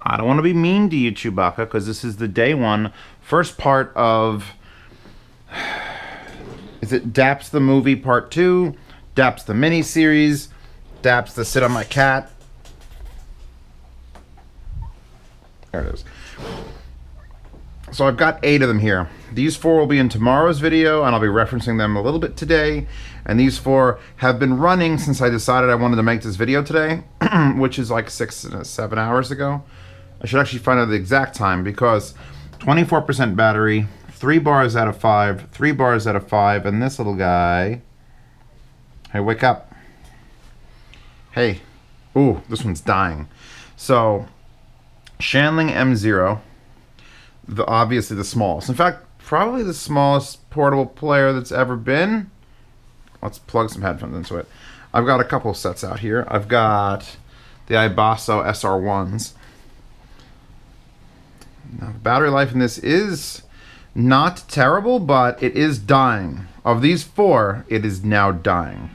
I don't want to be mean to you, Chewbacca, because this is the day one, first part of... Is it DAPS the movie part 2? DAPS the mini-series? DAPS the sit on my cat? There it is. So I've got 8 of them here. These 4 will be in tomorrow's video, and I'll be referencing them a little bit today. And these 4 have been running since I decided I wanted to make this video today, which is like 7 hours ago. I should actually find out the exact time, because 24% battery, 3 bars out of 5, 3 bars out of 5, and this little guy... Hey, wake up. Hey. Ooh, this one's dying. So, Shanling M0, obviously the smallest. In fact, probably the smallest portable player that's ever been. Let's plug some headphones into it. I've got a couple sets out here. I've got the Ibasso SR1s. Now, the battery life in this is not terrible, but it is dying. Of these 4, it is now dying.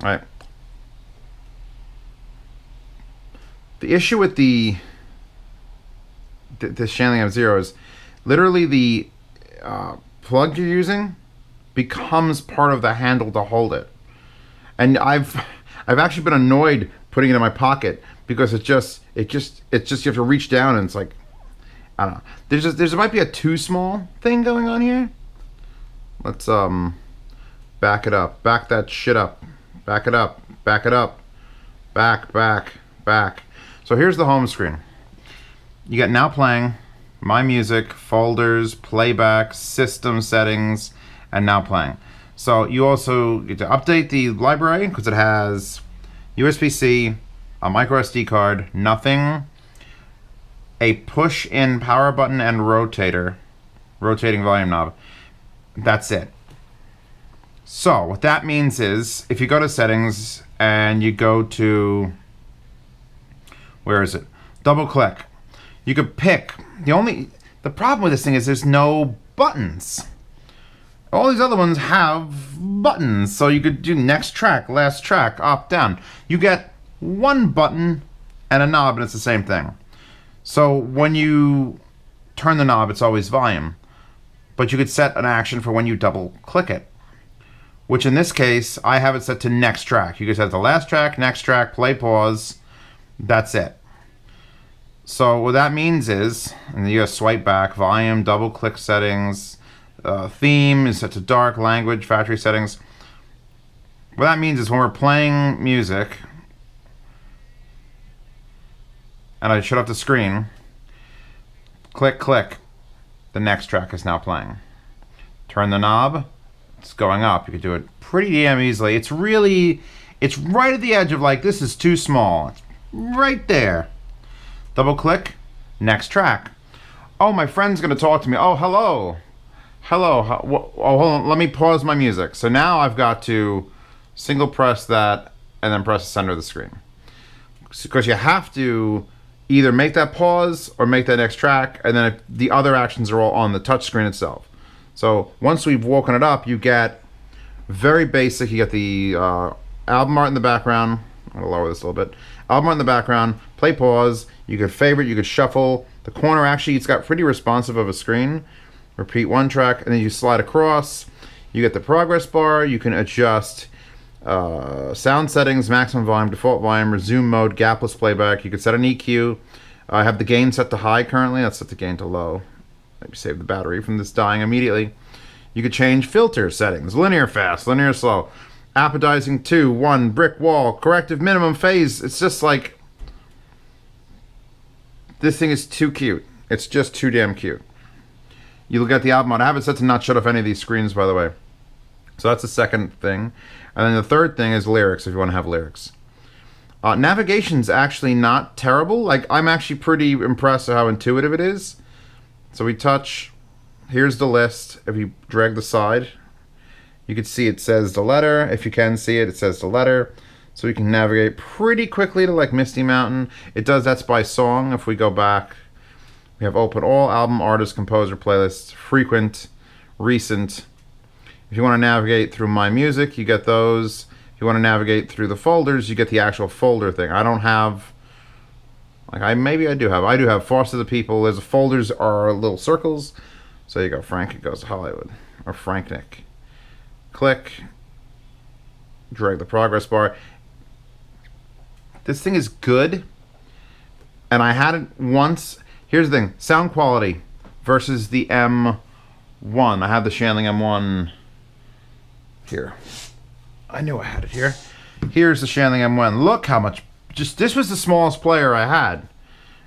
All right. The issue with the Shanling M0 is literally the plug you're using becomes part of the handle to hold it. And I've actually been annoyed putting it in my pocket because it just you have to reach down and it's like, I don't know. There might be a too small thing going on here. Let's back it up. Back that shit up. Back it up. Back it up. Back. So here's the home screen. You got now playing, my music, folders, playback, system settings, and now playing. So you also get to update the library because it has USB-C, a micro SD card, nothing, a push-in power button and rotating volume knob. That's it. So what that means is if you go to settings and you go to, where is it? Double click. You could pick. The problem with this thing is there's no buttons. All these other ones have buttons, so you could do next track, last track, up, down. You get one button and a knob, and it's the same thing. So when you turn the knob, it's always volume. But you could set an action for when you double click it, which in this case, I have it set to next track. You can set the last track, next track, play, pause. That's it. So what that means is, and you gotta swipe back, volume, double click settings, theme is set to dark, language, factory settings. What that means is when we're playing music, and I shut off the screen, click, the next track is now playing. Turn the knob, it's going up. You can do it pretty damn easily. It's right at the edge of like, this is too small. It's right there. Double click, next track. Oh, my friend's gonna talk to me. Oh, hello. Oh, hold on, let me pause my music. So now I've got to single press that and then press the center of the screen. Because you have to either make that pause or make that next track, and then the other actions are all on the touch screen itself. So once we've woken it up, you get very basic. You get the album art in the background. I'm gonna lower this a little bit. Album art in the background, play, pause. You could favorite, you could shuffle. The corner, actually, it's got pretty responsive of a screen. Repeat one track, and then you slide across. You get the progress bar. You can adjust sound settings, maximum volume, default volume, resume mode, gapless playback. You can set an EQ. I have the gain set to high currently. Let's set the gain to low. Maybe save the battery from this dying immediately. You could change filter settings. Linear fast, linear slow. Appetizing 2, 1, brick wall, corrective minimum phase. It's just like, this thing is too cute. It's just too damn cute. You look at the album art. I have it set to not shut off any of these screens, by the way. So that's the second thing. And then the third thing is lyrics, if you want to have lyrics. Navigation's actually not terrible. Like, I'm actually pretty impressed at how intuitive it is. So we touch, here's the list. If you drag the side, you can see it says the letter. If you can see it, it says the letter. So we can navigate pretty quickly to like Misty Mountain. It does, that's by song. If we go back, we have open all, album, artist, composer, playlist, frequent, recent. If you want to navigate through my music, you get those. If you want to navigate through the folders, you get the actual folder thing. I don't have, like, maybe I do have Foster the People. There's folders are little circles. So you go, Frank, it goes to Hollywood. Or Franknick. Click. Drag the progress bar. This thing is good. And I had it once. Here's the thing. Sound quality versus the M1. I have the Shanling M1 here. I knew I had it here. Here's the Shanling M1. Look how much. Just this was the smallest player I had.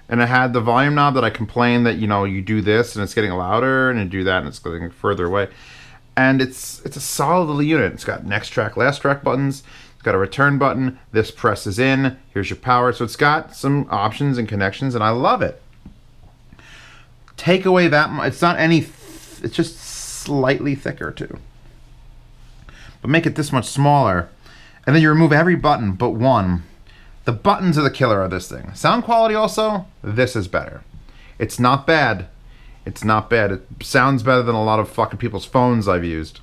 And it had the volume knob that I complained that, you know, you do this and it's getting louder, and you do that and it's getting further away. And it's a solid little unit. It's got next track, last track buttons. It's got a return button. This presses in. Here's your power. So it's got some options and connections, and I love it. Take away that much. It's not any. It's just slightly thicker too. But make it this much smaller, and then you remove every button but one. The buttons are the killer of this thing. Sound quality also, this is better. It's not bad. It's not bad. It sounds better than a lot of fucking people's phones I've used.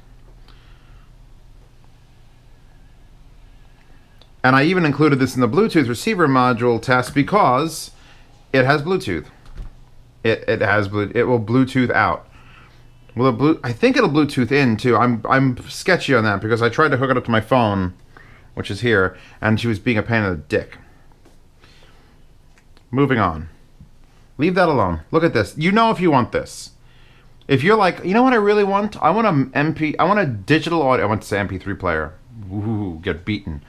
And I even included this in the Bluetooth receiver module test because it has Bluetooth. It will Bluetooth out. Will it I think it'll Bluetooth in too. I'm sketchy on that because I tried to hook it up to my phone, which is here, and she was being a pain in the dick. Moving on. Leave that alone. Look at this. You know if you want this. If you're like, you know what I really want? I want a digital audio. I want to say MP3 player. Ooh, get beaten.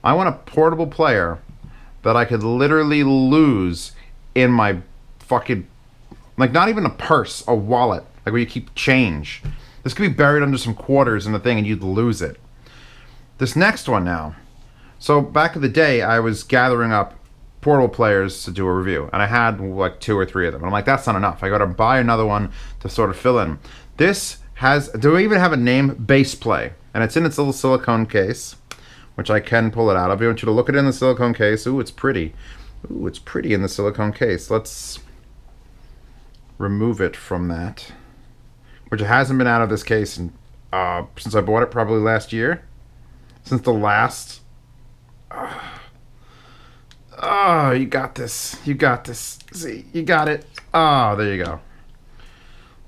I want a portable player that I could literally lose in my fucking, like, not even a purse, a wallet, like where you keep change. This could be buried under some quarters in the thing and you'd lose it. This next one now. So back in the day, I was gathering up portable players to do a review, and I had like 2 or 3 of them. And I'm like, that's not enough. I got to buy another one to sort of fill in. This has, do I even have a name? BassPlay, and it's in its little silicone case, which I can pull it out. I want you to look at it in the silicone case. Ooh, it's pretty. Ooh, it's pretty in the silicone case. Let's remove it from that, which it hasn't been out of this case in, since I bought it probably last year. Since the last. Oh, you got this. You got this. See, you got it. Oh, there you go.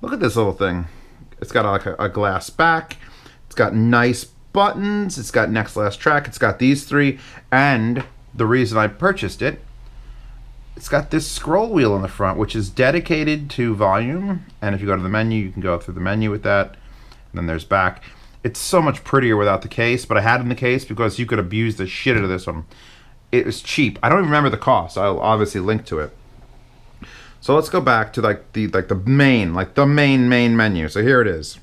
Look at this little thing. It's got like a glass back. It's got nice buttons. It's got next last track. It's got these 3. And the reason I purchased it, it's got this scroll wheel in the front, which is dedicated to volume. And if you go to the menu, you can go through the menu with that. And then there's back. It's so much prettier without the case, but I had it in the case because you could abuse the shit out of this one. It was cheap. I don't even remember the cost. I'll obviously link to it. So let's go back to the main menu. So here it is,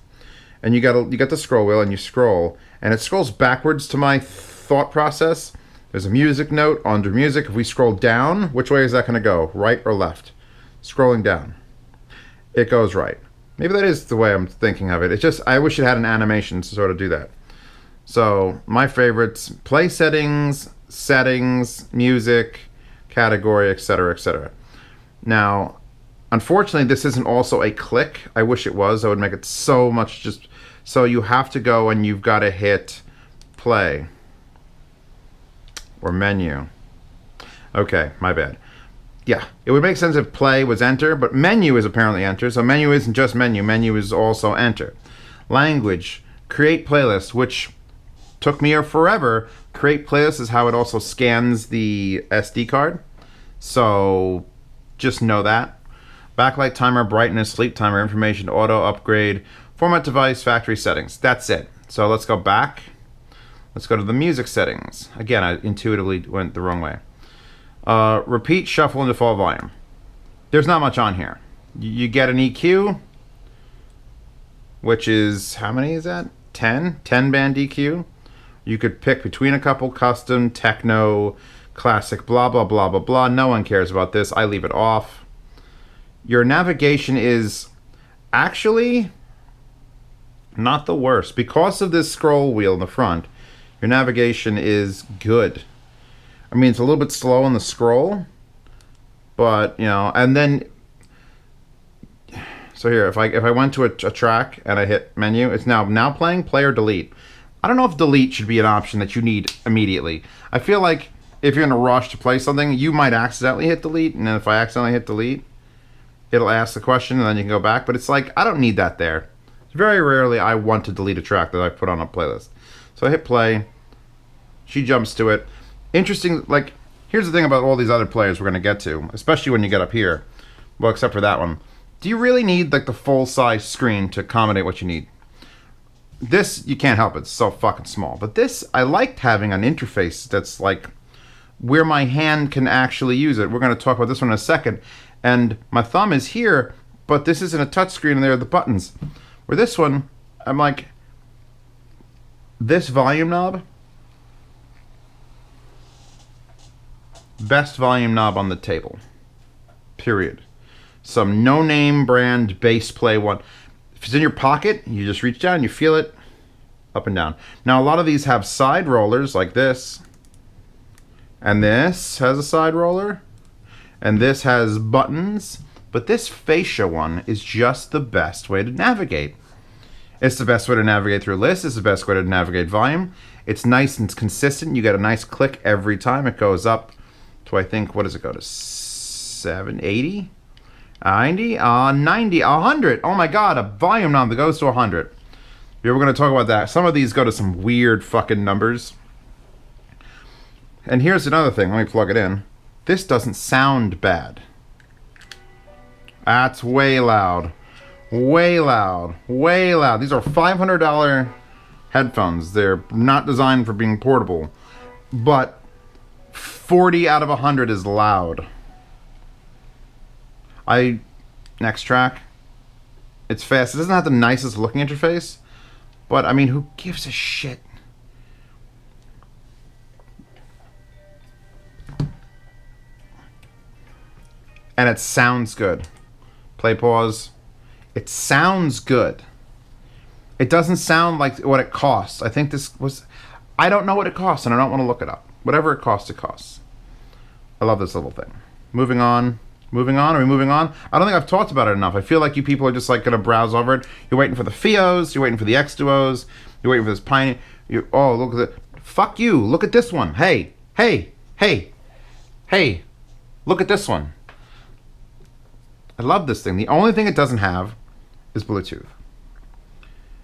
and you got the scroll wheel, and you scroll, and it scrolls backwards to my thought process. There's a music note under music. If we scroll down, which way is that going to go? Right or left? Scrolling down, it goes right. Maybe that is the way I'm thinking of it. It's just I wish it had an animation to sort of do that. So my favorites: play settings, music, category, etc., etc. Now, unfortunately, this isn't also a click. I wish it was. I would make it so much just... So you have to go and you've got to hit play. Or menu. Okay, my bad. Yeah, it would make sense if play was enter, but menu is apparently enter. So menu isn't just menu. Menu is also enter. Language. Create playlist, which took me forever. Create playlist is how it also scans the SD card. So just know that. Backlight timer, brightness, sleep timer, information, auto, upgrade, format device, factory settings. That's it. So let's go back. Let's go to the music settings. Again, I intuitively went the wrong way. Repeat, shuffle, and default volume. There's not much on here. You get an EQ, which is, how many is that? 10? 10 band EQ. You could pick between a couple: custom, techno, classic, blah, blah, blah, blah, blah. No one cares about this. I leave it off. Your navigation is actually not the worst. Because of this scroll wheel in the front, your navigation is good. I mean, it's a little bit slow on the scroll, but, you know, and then, so here, if I went to a track and I hit menu, it's now playing, play or delete. I don't know if delete should be an option that you need immediately. I feel like if you're in a rush to play something, you might accidentally hit delete, and then if I accidentally hit delete, it'll ask the question, and then you can go back. But it's like, I don't need that there. Very rarely I want to delete a track that I put on a playlist. So I hit play. She jumps to it. Interesting, like, here's the thing about all these other players we're going to get to, especially when you get up here. Well, except for that one. Do you really need, like, the full-size screen to accommodate what you need? This, you can't help it. It's so fucking small. But this, I liked having an interface that's, like, where my hand can actually use it. We're going to talk about this one in a second. And my thumb is here, but this isn't a touchscreen, and there are the buttons. Where this one, I'm like, this volume knob, best volume knob on the table. Period. Some no-name brand BassPlay one. If it's in your pocket, you just reach down, you feel it, up and down. Now, a lot of these have side rollers like this. And this has a side roller. And this has buttons. But this FiiO one is just the best way to navigate. It's the best way to navigate through lists. It's the best way to navigate volume. It's nice and consistent. You get a nice click every time. It goes up to, I think, what does it go to? 780? 90? 90? 100? Oh my god, a volume knob that goes to 100. We're going to talk about that. Some of these go to some weird fucking numbers. And here's another thing. Let me plug it in. This doesn't sound bad. That's way loud. Way loud. Way loud. These are $500 headphones. They're not designed for being portable. But 40 out of 100 is loud. Next track. It's fast. It doesn't have the nicest looking interface. But, I mean, who gives a shit? And it sounds good. Play, pause. It sounds good. It doesn't sound like what it costs. I think this was... I don't know what it costs, and I don't want to look it up. Whatever it costs, it costs. I love this little thing. Moving on. Moving on? Are we moving on? I don't think I've talked about it enough. I feel like you people are just like going to browse over it. You're waiting for the FiiOs. You're waiting for the Xduos. You're waiting for this Pioneer. Oh, look at it. Fuck you. Look at this one. Hey. Hey. Hey. Hey. Look at this one. I love this thing. The only thing it doesn't have is Bluetooth.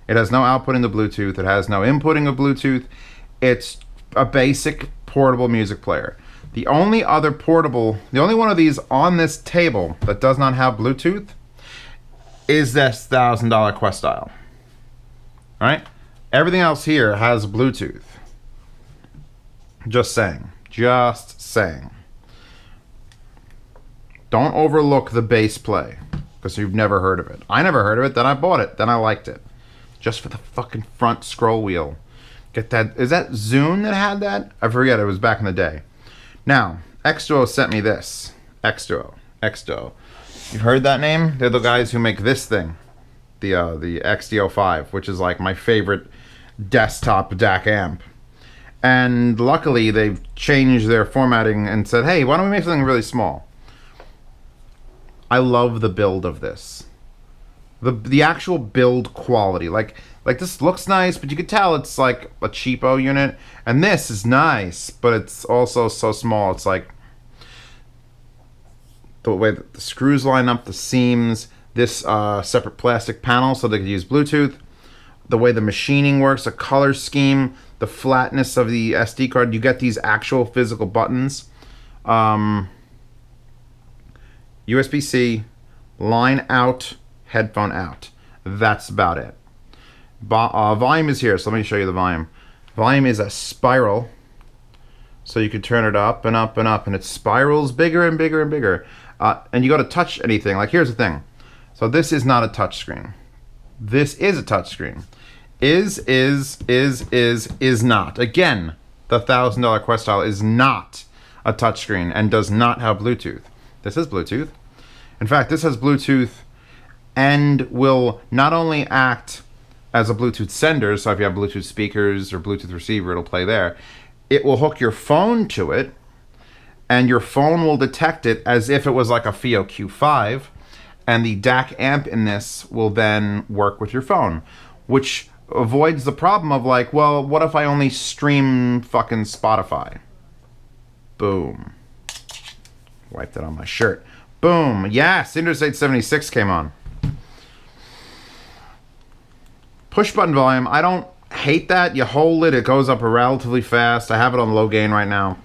It has no outputting of Bluetooth. It has no inputting of Bluetooth. It's a basic portable music player. The only other portable, the only one of these on this table that does not have Bluetooth is this $1,000 Quest Style. Alright? Everything else here has Bluetooth. Just saying. Just saying. Don't overlook the BassPlay, because you've never heard of it. I never heard of it, then I bought it, then I liked it. Just for the fucking front scroll wheel. Get that, is that Zune that had that? I forget, it was back in the day. Now, Xduoo sent me this. Xduoo. You've heard that name? They're the guys who make this thing. The Xduoo 5, which is like my favorite desktop DAC amp. And luckily, they've changed their formatting and said, hey, why don't we make something really small? I love the build of this. The actual build quality. Like this looks nice, but you could tell it's like a cheapo unit. And this is nice, but it's also so small. It's like the way that the screws line up, the seams, this separate plastic panel so they could use Bluetooth, the way the machining works, the color scheme, the flatness of the SD card. You get these actual physical buttons. USB-C, line out, headphone out. That's about it. Volume is here, so let me show you the volume. Volume is a spiral, so you can turn it up and up and up, and it spirals bigger and bigger and bigger. And you go to touch anything. Like, here's the thing. So this is not a touch screen. This is a touch screen. Is not. Again, the $1,000 Quest Style is not a touch screen and does not have Bluetooth. This is Bluetooth. In fact, this has Bluetooth and will not only act as a Bluetooth sender, so if you have Bluetooth speakers or Bluetooth receiver, it'll play there. It will hook your phone to it, and your phone will detect it as if it was like a FiiO Q5, and the DAC amp in this will then work with your phone, which avoids the problem of like, well, what if I only stream fucking Spotify? Boom. Wiped it on my shirt. Boom. Yes, Interstate 76 came on. Push button volume. I don't hate that. You hold it, it goes up relatively fast. I have it on low gain right now.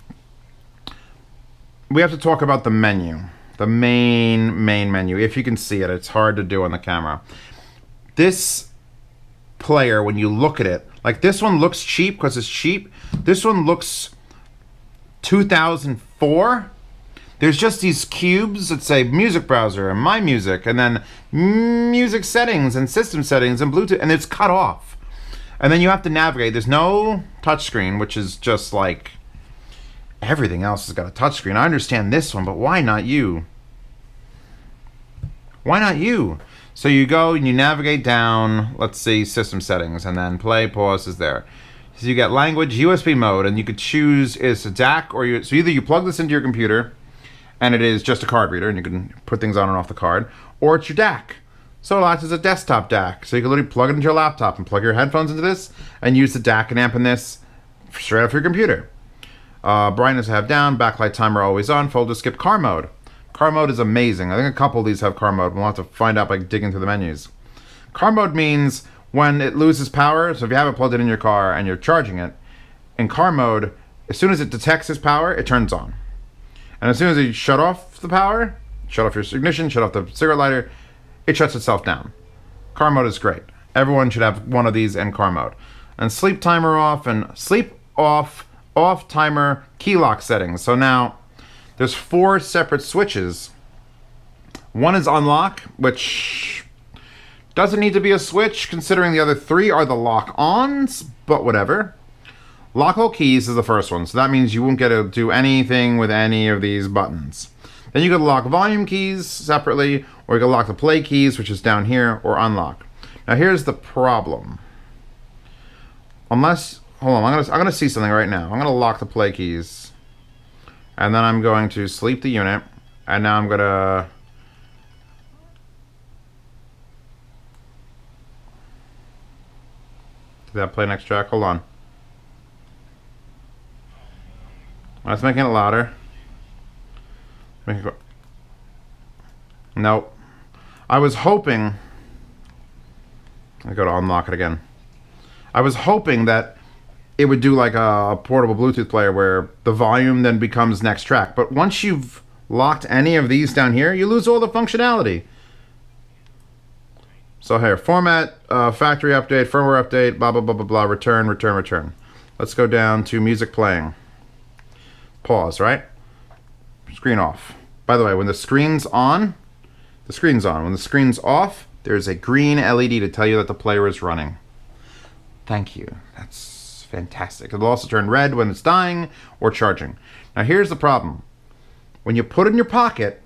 We have to talk about the menu. The main menu. If you can see it, it's hard to do on the camera. This player, when you look at it, like this one looks cheap because it's cheap. This one looks 2004. There's just these cubes that say music browser and my music, and then music settings and system settings and Bluetooth, and it's cut off. And then you have to navigate. There's no touchscreen, which is just like everything else has got a touchscreen. I understand this one, but why not you? Why not you? So you go and you navigate down, let's see, system settings, and then play, pause is there. So you get language, USB mode, and you could choose it's a DAC or you. So either you plug this into your computer, and it is just a card reader, and you can put things on and off the card, or it's your DAC. So it acts as a desktop DAC. So you can literally plug it into your laptop and plug your headphones into this, and use the DAC and amp in this straight off your computer. Brightness I have down, backlight timer always on, folder skip, car mode. Car mode is amazing. I think a couple of these have car mode. We'll have to find out by digging through the menus. Car mode means when it loses power, so if you have it plugged in your car and you're charging it, in car mode, as soon as it detects its power, it turns on. And as soon as you shut off the power, shut off your ignition, shut off the cigarette lighter, it shuts itself down. Car mode is great. Everyone should have one of these in car mode. And sleep timer off and sleep off timer key lock settings. So now there's 4 separate switches. One is unlock, which doesn't need to be a switch considering the other 3 are the lock-ons, but whatever. Lock all keys is the first one, so that means you won't get to do anything with any of these buttons. Then you can lock volume keys separately, or you can lock the play keys, which is down here, or unlock. Now here's the problem. Unless, hold on, I'm gonna see something right now. I'm gonna lock the play keys. And then I'm going to sleep the unit. And now I'm gonna... Did that play next track? Hold on. Let's make it louder. Make it go. Nope. I was hoping... I go to unlock it again. I was hoping that it would do like a portable Bluetooth player where the volume then becomes next track. But once you've locked any of these down here, you lose all the functionality. So here, format, factory update, firmware update, blah, blah, blah, blah, blah, return, return, return. Let's go down to music playing. Pause, right? Screen off. By the way, when the screen's on, the screen's on. When the screen's off, there's a green LED to tell you that the player is running. Thank you. That's fantastic. It'll also turn red when it's dying or charging. Now here's the problem. When you put it in your pocket,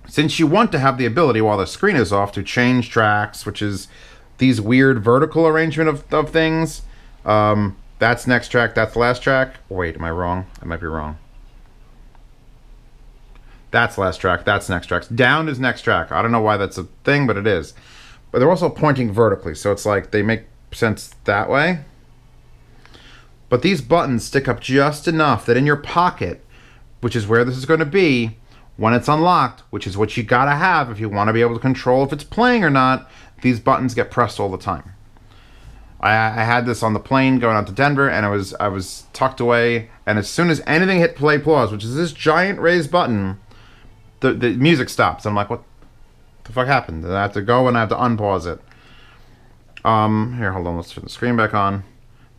since you want to have the ability while the screen is off to change tracks, which is these weird vertical arrangement of things, that's next track, that's the last track. Wait, am I wrong? I might be wrong. That's last track, that's next track. Down is next track. I don't know why that's a thing, but it is. But they're also pointing vertically, so it's like they make sense that way. But these buttons stick up just enough that in your pocket, which is where this is going to be, when it's unlocked, which is what you gotta have if you want to be able to control if it's playing or not, these buttons get pressed all the time. I had this on the plane going out to Denver, and I was tucked away, and as soon as anything hit play pause, which is this giant raised button, the music stops. I'm like, what the fuck happened? I have to go and I have to unpause it. Here, hold on, let's turn the screen back on.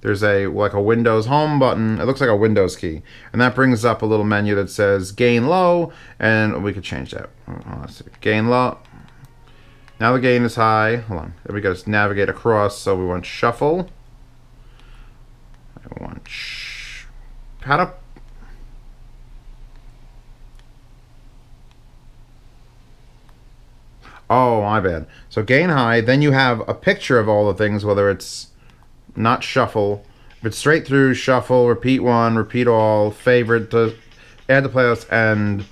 There's like a Windows home button. It looks like a Windows key. And that brings up a little menu that says gain low, and we could change that. Let's see. Gain low. Now the gain is high. Hold on. Then we got to navigate across, so we want shuffle. I want how to... Oh, my bad. So gain high, then you have a picture of all the things, whether it's not shuffle, if it's straight through, shuffle, repeat one, repeat all, favorite, to add to playlist, and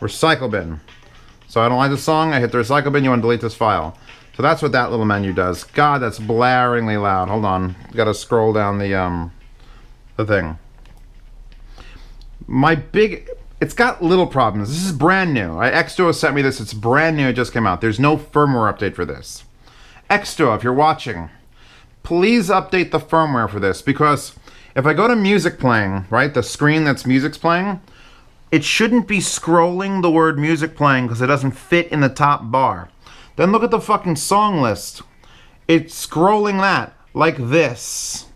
recycle bin. So I don't like the song, I hit the recycle bin, you want to delete this file. So that's what that little menu does. God, that's blaringly loud. Hold on. Gotta scroll down the thing. It's got little problems. This is brand new. Xduoo sent me this. It's brand new. It just came out. There's no firmware update for this. Xduoo, if you're watching, please update the firmware for this, because if I go to music playing, right, the screen that's music's playing, it shouldn't be scrolling the word music playing because it doesn't fit in the top bar. Then look at the fucking song list. It's scrolling that like this.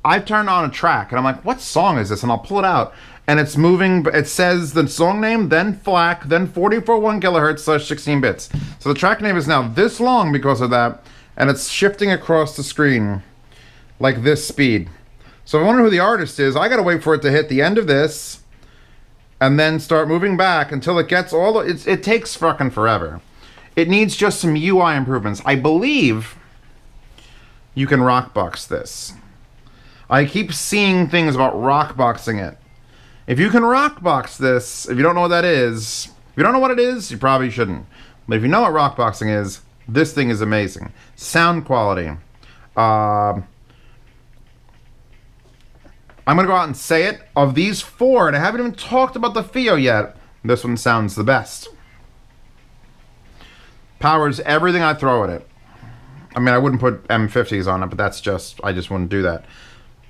I've turned on a track and I'm like, what song is this? And I'll pull it out and it's moving. It says the song name, then FLAC, then 44.1 kilohertz / 16 bits. So the track name is now this long because of that, and it's shifting across the screen like this speed. So if I wonder who the artist is, I gotta wait for it to hit the end of this and then start moving back until it gets all the, it takes fucking forever. It needs just some UI improvements. I believe you can rockbox this. I keep seeing things about rockboxing it. If you can rockbox this, if you don't know what that is, if you don't know what it is, you probably shouldn't. But if you know what rockboxing is, this thing is amazing. Sound quality. I'm gonna go out and say it. Of these four, and I haven't even talked about the FiiO yet, this one sounds the best. Powers everything I throw at it. I mean, I wouldn't put M50s on it, but that's just, I just wouldn't do that.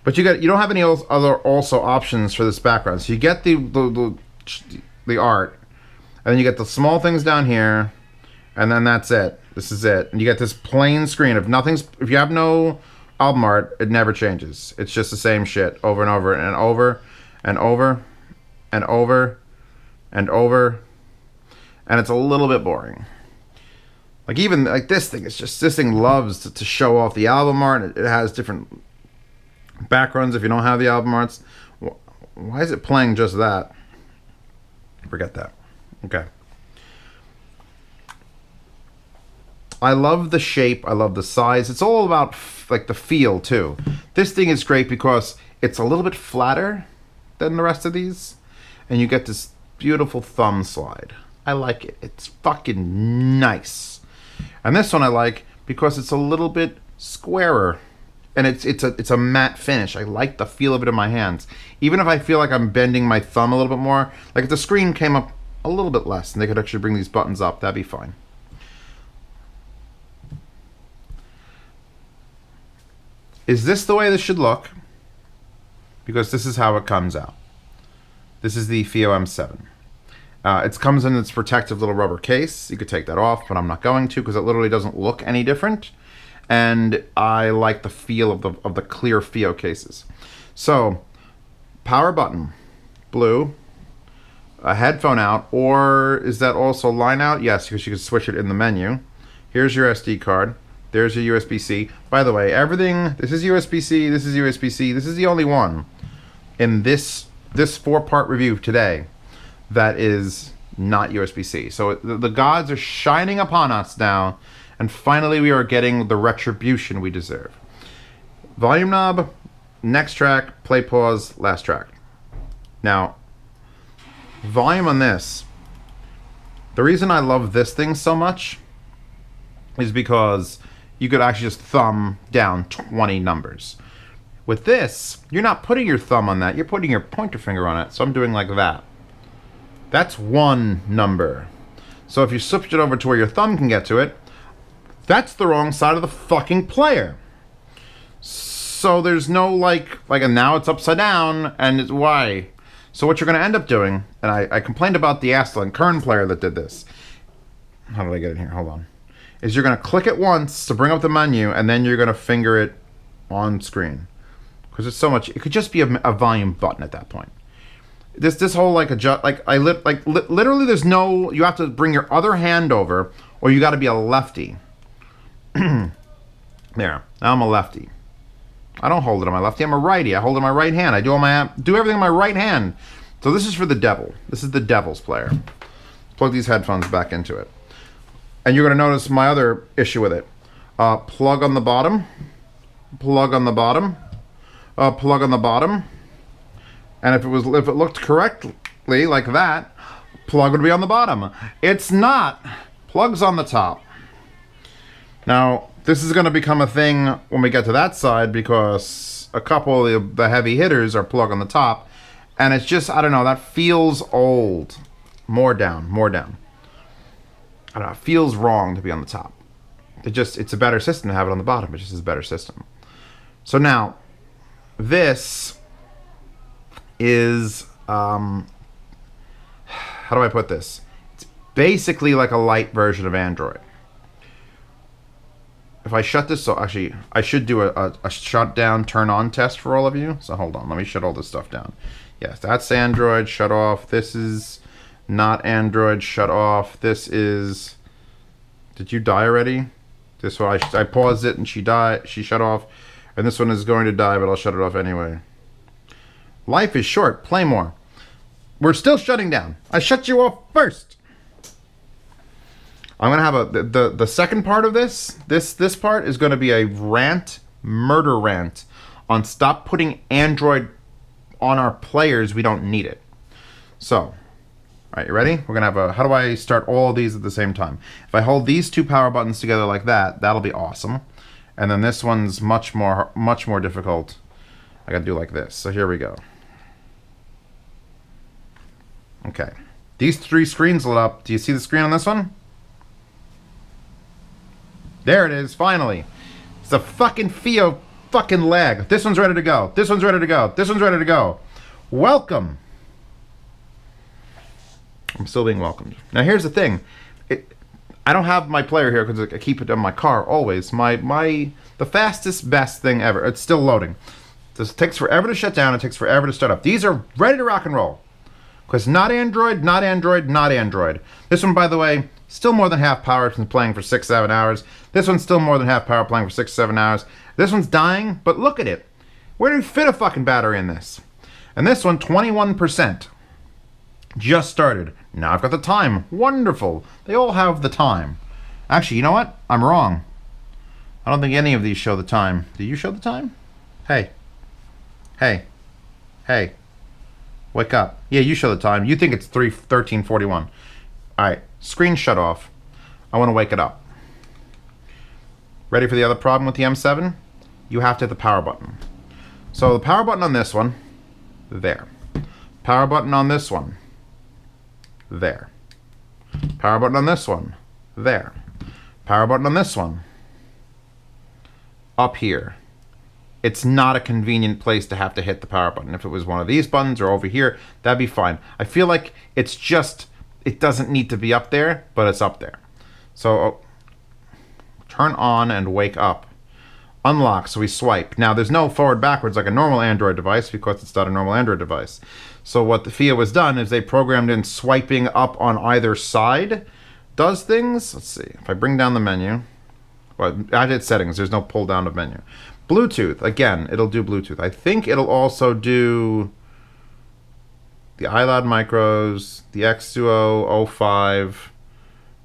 But you don't have any other also options for this background. So you get the art, and then you get the small things down here, and then that's it. This is it. And you get this plain screen. If you have no album art, it never changes. It's just the same shit over and over and over and over and over and over, and it's a little bit boring. Like even like this thing, it's just, this thing loves to show off the album art. It has different backgrounds if you don't have the album arts. Why is it playing just that? Forget that. Okay. I love the shape. I love the size. It's all about like the feel too. This thing is great because it's a little bit flatter than the rest of these, and you get this beautiful thumb slide. I like it. It's fucking nice. And this one I like because it's a little bit squarer, and it's a matte finish. I like the feel of it in my hands. Even if I feel like I'm bending my thumb a little bit more, like if the screen came up a little bit less and they could actually bring these buttons up, that'd be fine. Is this the way this should look? Because this is how it comes out. This is the FiiO M7. It comes in its protective little rubber case. You could take that off, but I'm not going to because it literally doesn't look any different. And I like the feel of the clear FiiO cases. So, power button, blue, a headphone out, or is that also line out? Yes, because you can switch it in the menu. Here's your SD card. There's your USB-C. By the way, everything, this is USB-C, this is USB-C. This is the only one in this 4-part review today that is not USB-C. So the gods are shining upon us now, and finally we are getting the retribution we deserve. Volume knob, next track, play, pause, last track. Now, volume on this, the reason I love this thing so much is because you could actually just thumb down 20 numbers. With this, you're not putting your thumb on that, you're putting your pointer finger on it. So I'm doing like that. That's one number. So if you switch it over to where your thumb can get to it, that's the wrong side of the fucking player. So there's no and now it's upside down, and it's why. So what you're gonna end up doing, and I complained about the Aslan Kern player that did this. How did I get in here? Hold on. Is you're gonna click it once to bring up the menu, and then you're gonna finger it on screen. Because it's so much, it could just be a volume button at that point. This whole literally there's no, you have to bring your other hand over, or you got to be a lefty. There, now I'm a lefty. I don't hold it on my lefty, I'm a righty. I hold it in my right hand. I do everything in my right hand. So this is for the devil. This is the devil's player. Plug these headphones back into it. And you're gonna notice my other issue with it. Plug on the bottom, plug on the bottom, plug on the bottom. And if it looked correctly like that, plug would be on the bottom. It's not. Plug's on the top. Now, this is going to become a thing when we get to that side because a couple of the heavy hitters are plugged on the top. And it's just, I don't know, that feels old. More down, more down. I don't know, it feels wrong to be on the top. It's a better system to have it on the bottom. It just is a better system. So now, this is, how do I put this? It's basically like a light version of Android. If I shut this, so actually, I should do a shutdown, turn on test for all of you. So hold on, let me shut all this stuff down. Yes, that's Android, shut off. This is not Android, shut off. This is, did you die already? This one, I paused it and she died, she shut off. And this one is going to die, but I'll shut it off anyway. Life is short, play more. We're still shutting down. I shut you off first. I'm gonna have the second part of this part is gonna be a rant, murder rant on stop putting Android on our players. We don't need it. So, all right, you ready? We're gonna have a, how do I start all of these at the same time? If I hold these two power buttons together like that, that'll be awesome. And then this one's much more difficult. I gotta do like this. So here we go. Okay. These three screens lit up. Do you see the screen on this one? There it is, finally. It's a fucking FiiO fucking lag. This one's ready to go. This one's ready to go. This one's ready to go. Welcome. I'm still being welcomed. Now here's the thing. I don't have my player here because I keep it in my car always. The fastest, best thing ever. It's still loading. This takes forever to shut down. It takes forever to start up. These are ready to rock and roll. Because not Android, not Android, not Android. This one, by the way, still more than half power. It's been playing for 6-7 hours. This one's still more than half power, playing for 6-7 hours. This one's dying, but look at it. Where do you fit a fucking battery in this? And this one, 21%. Just started. Now I've got the time. Wonderful. They all have the time. Actually, you know what? I'm wrong. I don't think any of these show the time. Do you show the time? Hey. Hey. Hey. Wake up. Yeah, you show the time. You think it's 13:41. Alright. Screen shut off. I want to wake it up. Ready for the other problem with the M7? You have to hit the power button. So the power button on this one, there. Power button on this one, there. Power button on this one, there. Power button on this one, up here. It's not a convenient place to have to hit the power button. If it was one of these buttons or over here, that'd be fine. I feel like it's just, it doesn't need to be up there, but it's up there. So turn on and wake up. Unlock, so we swipe. Now there's no forward backwards like a normal Android device because it's not a normal Android device. So what the FiiO has done is they programmed in swiping up on either side does things. Let's see, if I bring down the menu, well, I did settings, there's no pull down of menu. Bluetooth, again, it'll do Bluetooth. I think it'll also do the iLoud micros, the Xduoo 05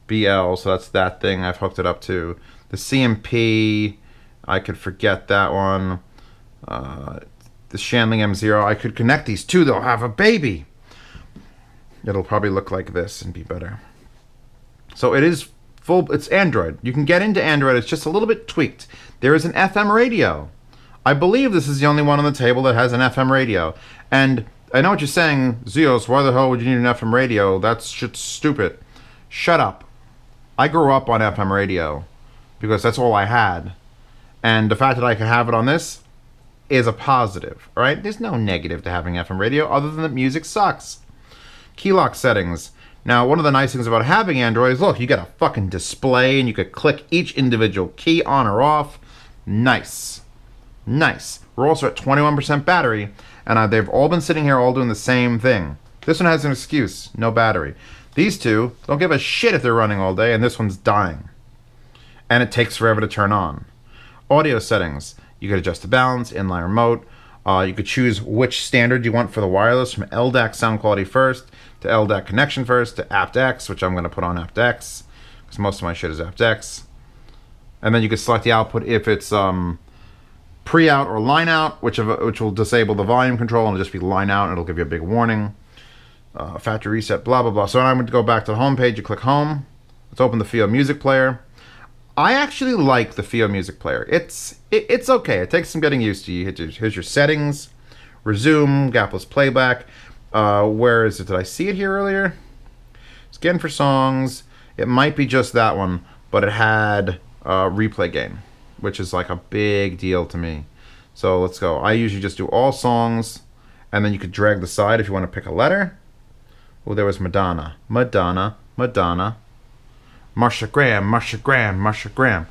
BL, so that's that thing I've hooked it up to. The CMP, I could forget that one. The Shanling M0, I could connect these two, they'll have a baby. It'll probably look like this and be better. So it is full, it's Android. You can get into Android, it's just a little bit tweaked. There is an FM radio. I believe this is the only one on the table that has an FM radio. And I know what you're saying, Zeos, why the hell would you need an FM radio? That's shit's stupid. Shut up. I grew up on FM radio because that's all I had. And the fact that I can have it on this is a positive, all right? There's no negative to having FM radio other than that music sucks. Key lock settings. Now, one of the nice things about having Android is, look, you got a fucking display and you could click each individual key on or off. Nice. Nice. We're also at 21% battery, and they've all been sitting here all doing the same thing. This one has an excuse, no battery. These two don't give a shit if they're running all day, and this one's dying. And it takes forever to turn on. Audio settings. You could adjust the balance, inline remote. You could choose which standard you want for the wireless, from LDAC sound quality first, to LDAC connection first, to aptX, which I'm going to put on aptX, because most of my shit is aptX. And then you can select the output if it's pre-out or line-out, which will disable the volume control, and it'll just be line-out, and it'll give you a big warning. Factory reset, blah, blah, blah. So I'm going to go back to the home page. You click home. Let's open the FiiO music player. I actually like the FiiO music player. It's okay. It takes some getting used to. Here's your settings, resume, gapless playback. Where is it? Did I see it here earlier? Scan for songs. It might be just that one, but it had replay gain, which is like a big deal to me. So let's go. I usually just do all songs, and then you could drag the side if you want to pick a letter. Oh, there was Madonna. Madonna. Madonna. Marsha Graham, Marsha Graham, Marsha Graham.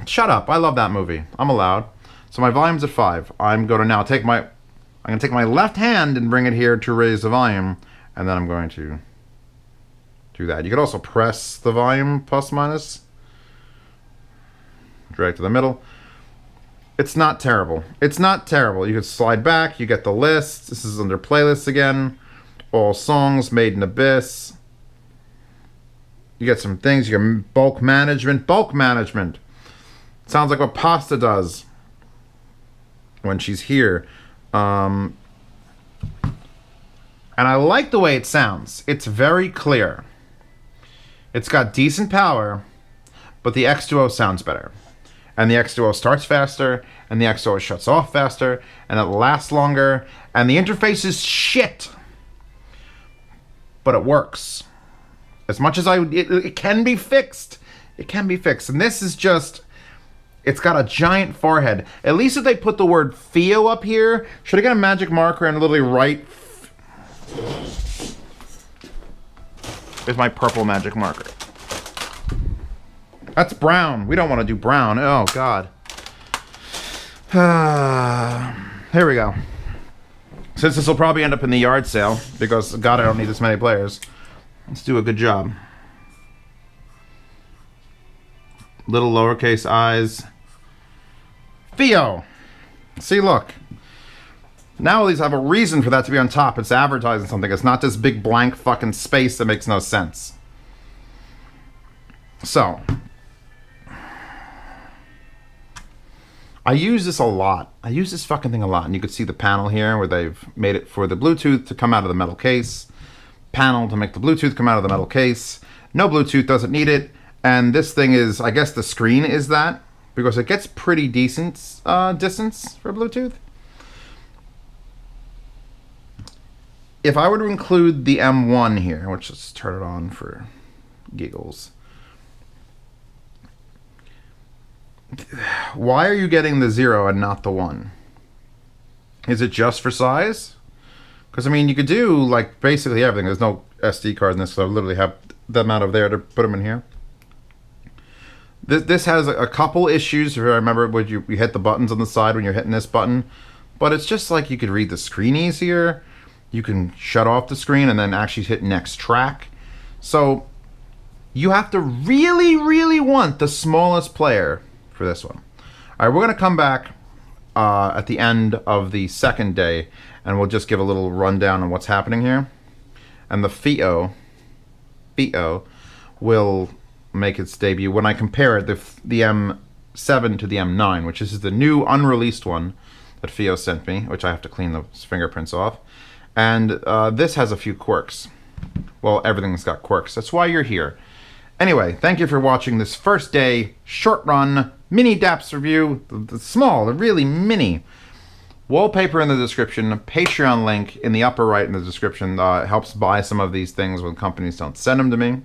Shut up. I love that movie. I'm allowed. So my volume's at 5. I'm going to now take my left hand and bring it here to raise the volume, and then I'm going to do that. You could also press the volume plus minus. Drag to the middle. It's not terrible. It's not terrible. You could slide back. You get the list. This is under playlists again. All songs, Made in Abyss. You get some things. You get bulk management. Bulk management. Sounds like what Pasta does when she's here. And I like the way it sounds. It's very clear. It's got decent power, but the Xduoo sounds better. And the Xduoo starts faster, and the Xduoo shuts off faster, and it lasts longer, and the interface is shit. But it works. As much as it can be fixed. It can be fixed. And this is just, it's got a giant forehead. At least if they put the word FiiO up here, should I get a magic marker and literally write? Here's my purple magic marker. That's brown. We don't want to do brown. Oh, God. Here we go. Since this will probably end up in the yard sale, because, God, I don't need this many players. Let's do a good job. Little lowercase i's. FiiO. See, look. Now at least I have a reason for that to be on top. It's advertising something. It's not this big blank fucking space that makes no sense. So. I use this a lot. I use this fucking thing a lot. And you can see the panel here where they've made it for the Bluetooth to come out of the metal case. Panel to make the Bluetooth come out of the metal case. No Bluetooth, doesn't need it. And this thing is, I guess the screen is that, because it gets pretty decent distance for Bluetooth. If I were to include the M1 here, which let's turn it on for giggles. Why are you getting the 0 and not the 1? Is it just for size? Because, I mean, you could do, like, basically everything. There's no SD card in this, so I literally have them out of there to put them in here. This has a couple issues. If I remember, when you hit the buttons on the side when you're hitting this button. But it's just like you could read the screen easier. You can shut off the screen and then actually hit next track. So, you have to really, really want the smallest player for this one. All right, we're going to come back at the end of the second day, and we'll just give a little rundown on what's happening here. And the FiiO will make its debut when I compare it, the M7 to the M9, which is the new unreleased one that FiiO sent me, which I have to clean the fingerprints off. And this has a few quirks. Well, everything's got quirks. That's why you're here. Anyway, thank you for watching this first day, short run, mini DAPS review. The small, the really mini. Wallpaper in the description, Patreon link in the upper right in the description. Helps buy some of these things when companies don't send them to me.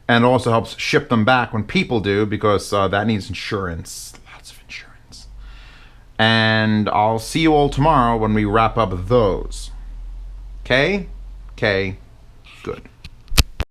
And also helps ship them back when people do, because that needs insurance. Lots of insurance. And I'll see you all tomorrow when we wrap up those. Okay? Okay. Good.